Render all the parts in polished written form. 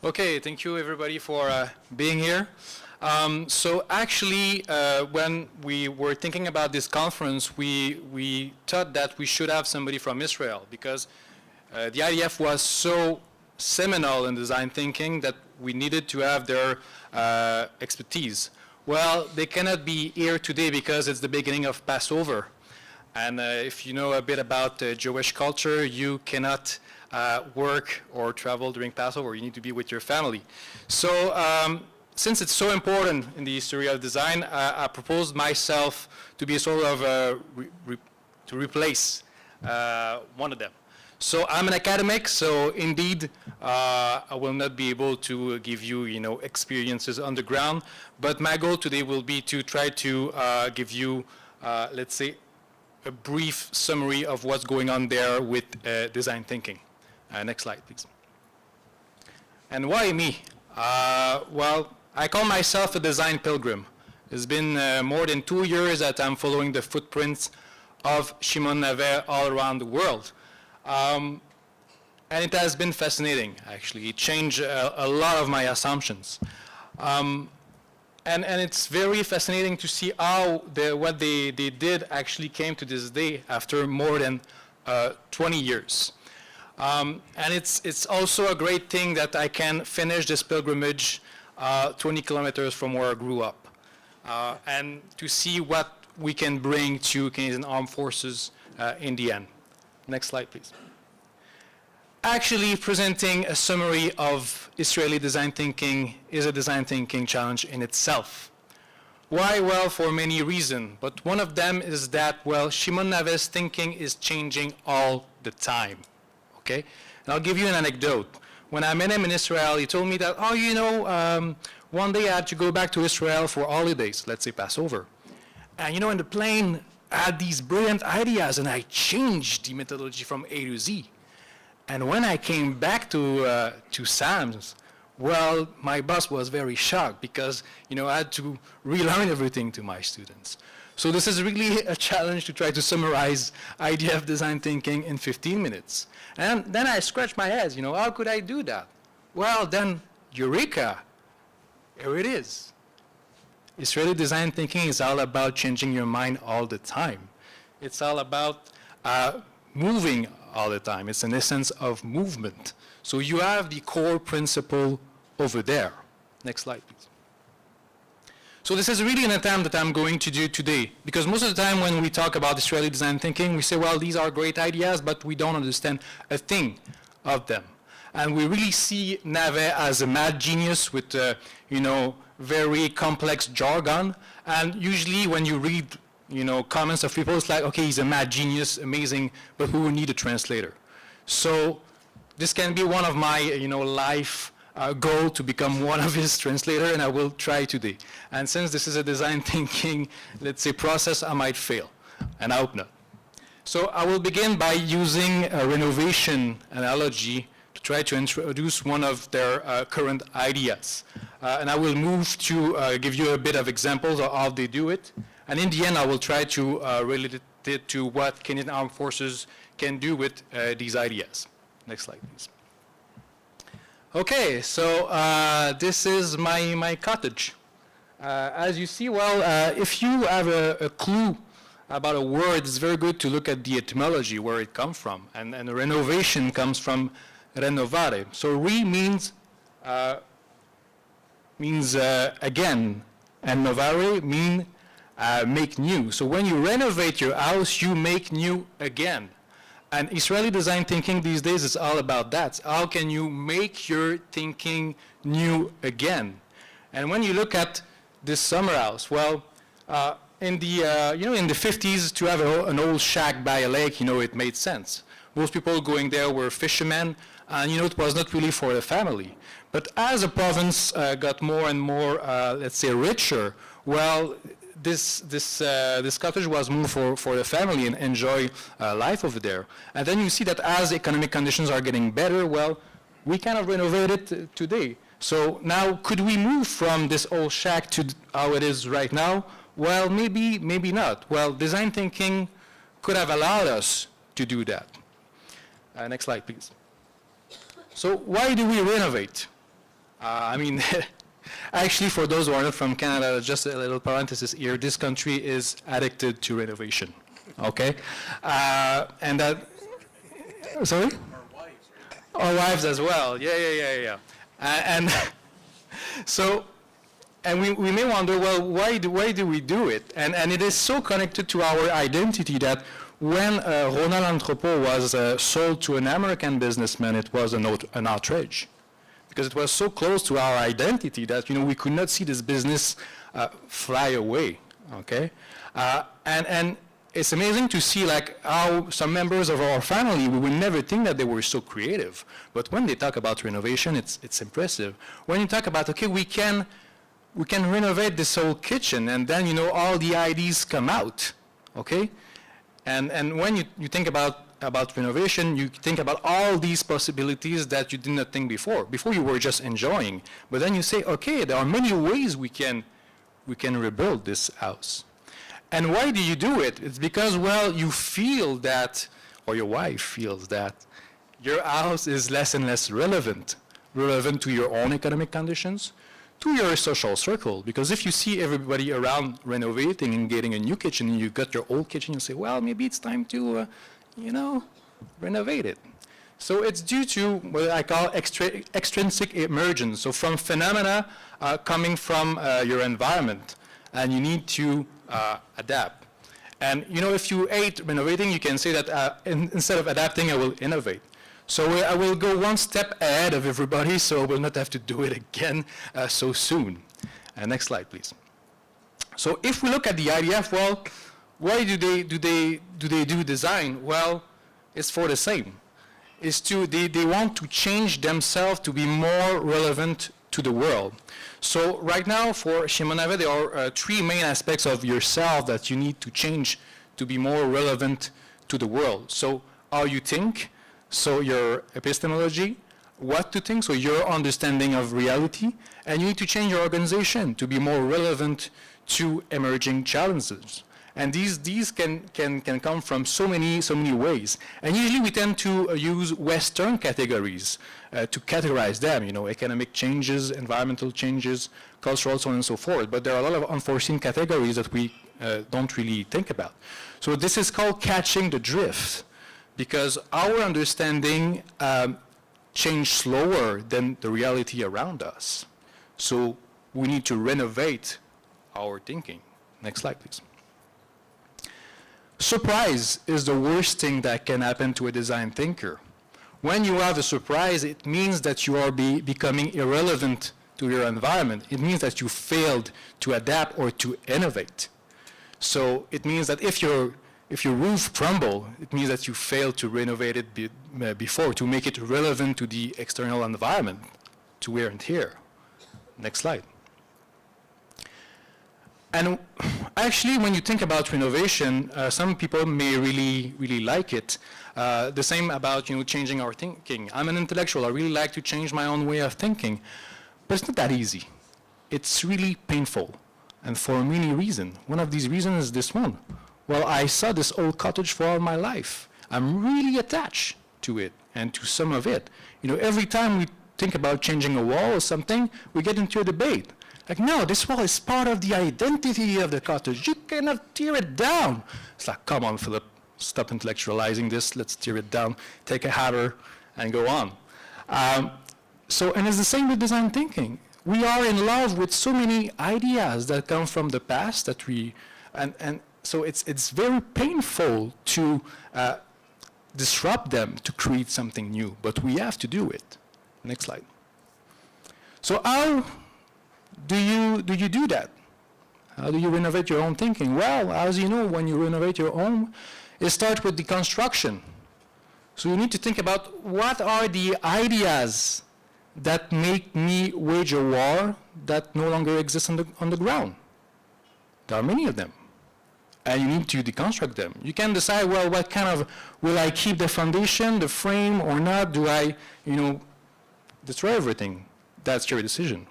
Okay, thank you everybody for being here. So actually, when we were thinking about this conference, we thought that we should have somebody from Israel because the IDF was so seminal in design thinking that we needed to have their expertise. Well, they cannot be here today because it's the beginning of Passover. And if you know a bit about Jewish culture, you cannot work or travel during Passover. You need to be with your family. So since it's so important in the history of design, I proposed myself to be sort of to replace one of them. So I'm an academic, so indeed I will not be able to give you, experiences on the ground. But my goal today will be to try to give you, let's say, a brief summary of what's going on there with design thinking. Next slide, please. And why me? Well, I call myself a design pilgrim. It's been more than 2 years that I'm following the footprints of Shimon Navet all around the world. And it has been fascinating, actually. It changed a lot of my assumptions. And it's very fascinating to see how what they did actually came to this day after more than 20 years. And it's also a great thing that I can finish this pilgrimage 20 kilometers from where I grew up. And to see what we can bring to Canadian Armed Forces in the end. Next slide, please. Actually, presenting a summary of Israeli design thinking is a design thinking challenge in itself. Why? Well, for many reasons, but one of them is that, well, Shimon Navet's thinking is changing all the time, okay? And I'll give you an anecdote. When I met him in Israel, he told me that, one day I had to go back to Israel for holidays, let's say Passover. And in the plane, I had these brilliant ideas, and I changed the methodology from A to Z. And when I came back to SAMS, well, my boss was very shocked because, I had to relearn everything to my students. So this is really a challenge to try to summarize IDF design thinking in 15 minutes. And then I scratched my head, how could I do that? Well, then, eureka, here it is. Israeli design thinking is all about changing your mind all the time. It's all about moving all the time. It's an essence of movement. So you have the core principle over there. Next slide, please. So this is really an attempt that I'm going to do today, because most of the time when we talk about Israeli design thinking, we say, well, these are great ideas, but we don't understand a thing of them. And we really see Navet as a mad genius with, very complex jargon. And usually when you read comments of people, it's like, okay, he's a mad genius, amazing, but who will need a translator? So this can be one of my, life goal to become one of his translators, and I will try today. And since this is a design thinking, let's say, process, I might fail, and I hope not. So I will begin by using a renovation analogy to try to introduce one of their current ideas. And I will move to give you a bit of examples of how they do it. And in the end, I will try to relate it to what Canadian Armed Forces can do with these ideas. Next slide, please. Okay, so this is my cottage. As you see, well, if you have a clue about a word, it's very good to look at the etymology, where it comes from. And renovation comes from renovare. So means again, and novare means make new. So when you renovate your house, you make new again. And Israeli design thinking these days is all about that. How can you make your thinking new again? And when you look at this summer house, well, in the 50s, to have an old shack by a lake, it made sense. Most people going there were fishermen, and it was not really for the family. But as the province got more and more, let's say, richer, well, this cottage was more for the family and enjoy life over there. And then you see that as economic conditions are getting better, well, we kind of renovate it today. So now, could we move from this old shack to how it is right now? Well, maybe not. Well, design thinking could have allowed us to do that. Next slide, please. So why do we renovate? I mean, actually, for those who are not from Canada, just a little parenthesis here, this country is addicted to renovation, okay? And that, sorry? Our wives as well, yeah. And so, and we may wonder, well, why do we do it? And it is so connected to our identity that when Ronald Entrepot was sold to an American businessman, it was an outrage, because it was so close to our identity that, you know, we could not see this business fly away, okay? And it's amazing to see like how some members of our family, we would never think that they were so creative. But when they talk about renovation, it's impressive. When you talk about, okay, we can renovate this whole kitchen, and then, you know, all the ideas come out, okay? And when you think about renovation, you think about all these possibilities that you did not think before. Before you were just enjoying. But then you say, okay, there are many ways we can rebuild this house. And why do you do it? It's because, well, you feel that, or your wife feels that, your house is less and less relevant to your own economic conditions, to your social circle. Because if you see everybody around renovating and getting a new kitchen, and you've got your old kitchen, you say, well, maybe it's time to, you know, renovate it. So it's due to what I call extrinsic emergence, so from phenomena coming from your environment, and you need to adapt. And you know, if you hate renovating, you can say that instead of adapting, I will innovate. So I will go one step ahead of everybody, so I will not have to do it again so soon. Next slide, please. So if we look at the IDF, well, why do they do design? Well, it's for the same. It's they want to change themselves to be more relevant to the world. So right now for Shimon Navet, there are three main aspects of yourself that you need to change to be more relevant to the world. So how you think, so your epistemology, what to think, so your understanding of reality, and you need to change your organization to be more relevant to emerging challenges. And these can come from so many ways. And usually we tend to use Western categories to categorize them, you know, economic changes, environmental changes, cultural, so on and so forth. But there are a lot of unforeseen categories that we don't really think about. So this is called catching the drift, because our understanding changed slower than the reality around us. So we need to renovate our thinking. Next slide, please. Surprise is the worst thing that can happen to a design thinker. When you have a surprise, it means that you are becoming irrelevant to your environment. It means that you failed to adapt or to innovate. So it means that if your roof crumble, it means that you failed to renovate it before, to make it relevant to the external environment, to wear and tear. Next slide. And actually, when you think about renovation, some people may really like it. The same about, you know, changing our thinking. I'm an intellectual. I really like to change my own way of thinking. But it's not that easy. It's really painful, and for many reasons. One of these reasons is this one. Well, I saw this old cottage for all my life. I'm really attached to it and to some of it. You know, every time we think about changing a wall or something, we get into a debate. Like, no, this wall is part of the identity of the cottage. You cannot tear it down. It's like, come on, Philippe, stop intellectualizing this. Let's tear it down, take a hammer, and go on. And it's the same with design thinking. We are in love with so many ideas that come from the past that and so it's very painful to disrupt them to create something new, but we have to do it. Next slide. So how do you do that? How do you renovate your own thinking? Well, as you know, when you renovate your home, it starts with the construction. So you need to think about what are the ideas that make me wage a war that no longer exists on the ground. There are many of them. And you need to deconstruct them. You can decide, well, what kind of, will I keep the foundation, the frame, or not? Do I, you know, destroy everything? That's your decision.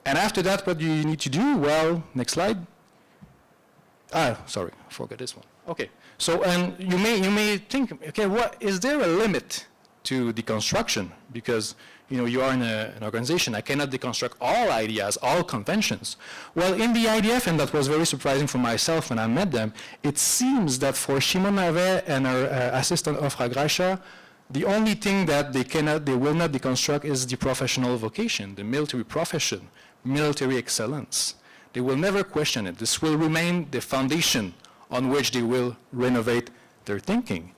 And after that, what do you need to do? Well, next slide. Sorry, I forgot this one. Okay. So, and you may think, okay, what is there a limit to deconstruction, because you are in an organization. I cannot deconstruct all ideas, all conventions. Well, in the IDF, and that was very surprising for myself when I met them, it seems that for Shimon Navet and her assistant Ofra Gracia, the only thing that they will not deconstruct is the professional vocation, the military profession, military excellence. They will never question it. This will remain the foundation on which they will renovate their thinking.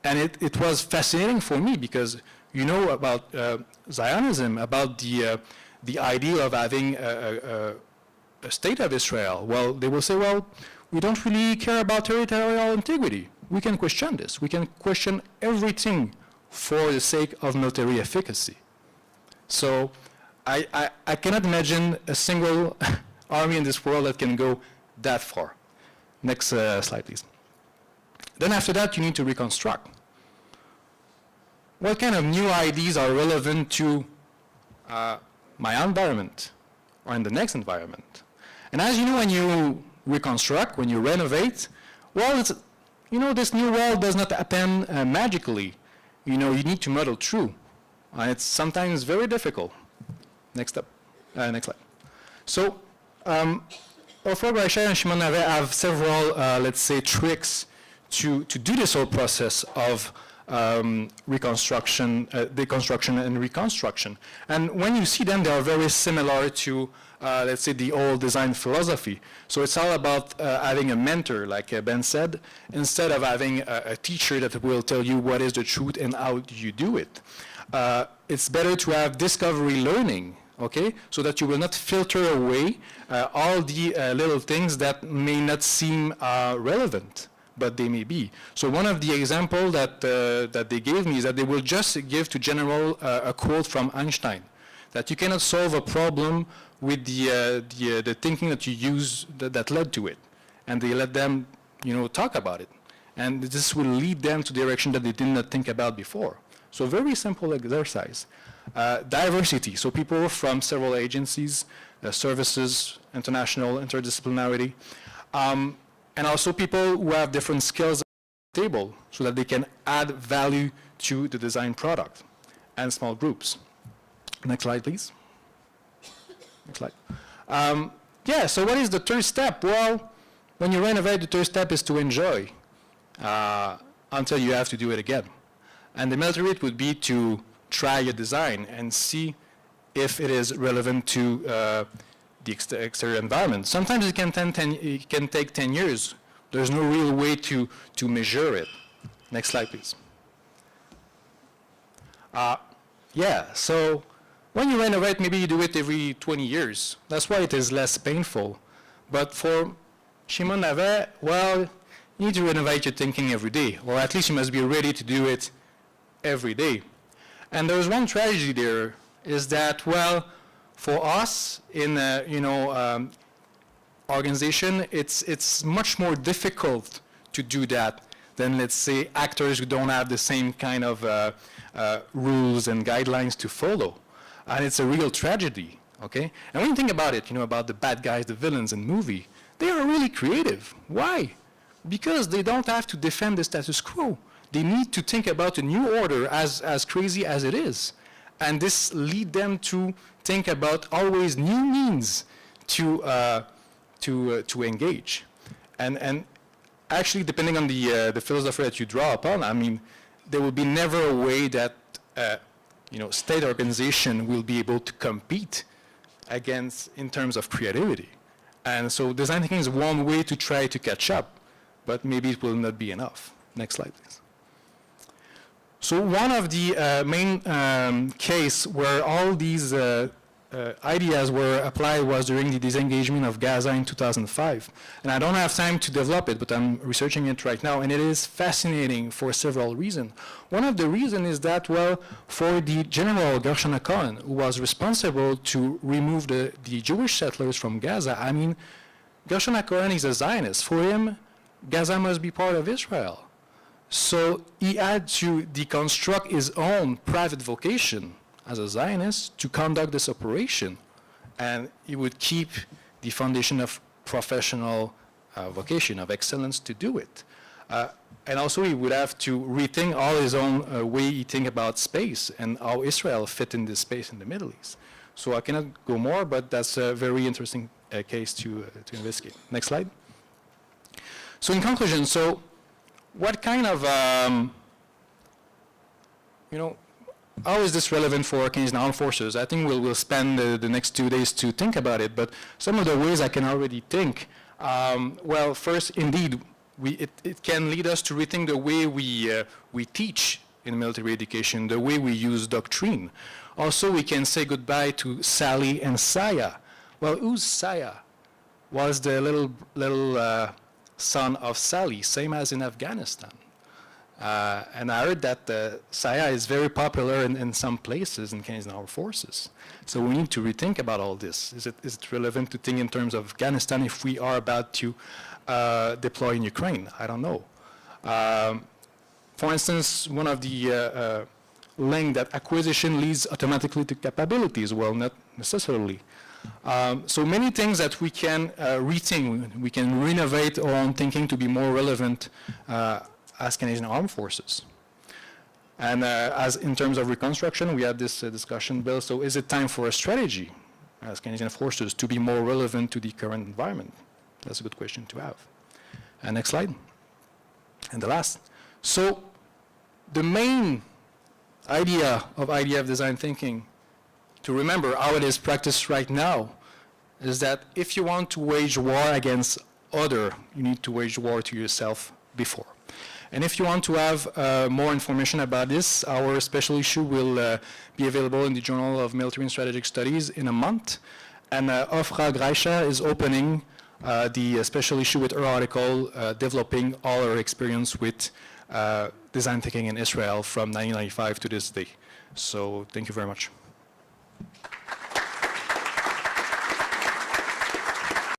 And it was fascinating for me because about Zionism, about the idea of having a state of Israel. Well, they will say, well, we don't really care about territorial integrity. We can question this. We can question everything for the sake of military efficacy. So I cannot imagine a single army in this world that can go that far. Next slide, please. Then after that, you need to reconstruct. What kind of new ideas are relevant to my environment or in the next environment? And as you know, when you reconstruct, when you renovate, well, this new world does not happen magically. You need to muddle through. It's sometimes very difficult. Next slide. So, Ofra Gracia and Shimon Navet have several, let's say, tricks to do this whole process of reconstruction, deconstruction, and reconstruction. And when you see them, they are very similar to, let's say, the old design philosophy. So it's all about having a mentor, like Ben said, instead of having a teacher that will tell you what is the truth and how you do it. It's better to have discovery learning, okay, so that you will not filter away all the little things that may not seem relevant, but they may be. So one of the examples that they gave me is that they will just give to general a quote from Einstein, that you cannot solve a problem with the thinking that you use that led to it. And they let them, talk about it. And this will lead them to direction that they did not think about before. So very simple exercise. Diversity, so people from several agencies, services, international, interdisciplinarity, and also people who have different skills at the table so that they can add value to the design product, and small groups. Next slide, please. Next slide. So what is the third step? Well, when you renovate, the third step is to enjoy until you have to do it again. And the military would be to try a design and see if it is relevant to the exterior environment. Sometimes it can take 10 years. There's no real way to measure it. Next slide, please. So when you renovate, maybe you do it every 20 years. That's why it is less painful. But for Shimon Navet, well, you need to renovate your thinking every day, or at least you must be ready to do it every day. And there's one tragedy there, is that, well, for us in organization, it's much more difficult to do that than, let's say, actors who don't have the same kind of rules and guidelines to follow. And it's a real tragedy, okay? And when you think about it, about the bad guys, the villains in movie, they are really creative. Why? Because they don't have to defend the status quo. They need to think about a new order, as crazy as it is. And this leads them to think about always new means to engage. And actually, depending on the philosophy that you draw upon, I mean, there will be never a way that state organization will be able to compete against in terms of creativity. And so design thinking is one way to try to catch up, but maybe it will not be enough. Next slide, please. So one of the main case where all these ideas were applied was during the disengagement of Gaza in 2005. And I don't have time to develop it, but I'm researching it right now, and it is fascinating for several reasons. One of the reasons is that, well, for the General Gershon Cohen, who was responsible to remove the Jewish settlers from Gaza, I mean, Gershon Cohen is a Zionist. For him, Gaza must be part of Israel. So he had to deconstruct his own private vocation as a Zionist to conduct this operation. And he would keep the foundation of professional vocation, of excellence to do it. And also he would have to rethink all his own way he think about space and how Israel fit in this space in the Middle East. So I cannot go more, but that's a very interesting case to investigate. Next slide. So in conclusion, so what kind of, how is this relevant for Canadian Armed Forces? I think we'll spend the next 2 days to think about it, but some of the ways I can already think. Well, first, indeed, it can lead us to rethink the way we teach in military education, the way we use doctrine. Also, we can say goodbye to Sally and Saya. Well, who's Saya? Was the little son of Sally, same as in Afghanistan. And I heard that Saya is very popular in some places in Canadian Armed Forces. So we need to rethink about all this. Is it relevant to think in terms of Afghanistan if we are about to deploy in Ukraine? I don't know. For instance, one of the link that acquisition leads automatically to capabilities. Well, not necessarily. So many things that we can rethink, we can renovate our own thinking to be more relevant as Canadian Armed Forces. And as in terms of reconstruction, we had this discussion, Bill, so is it time for a strategy as Canadian Forces to be more relevant to the current environment? That's a good question to have. And next slide. And the last. So the main idea of IDF design thinking, to remember how it is practiced right now, is that if you want to wage war against other, you need to wage war to yourself before. And if you want to have more information about this, our special issue will be available in the Journal of Military and Strategic Studies in a month. And Ofra Graisha is opening the special issue with her article developing all her experience with design thinking in Israel from 1995 to this day. So thank you very much.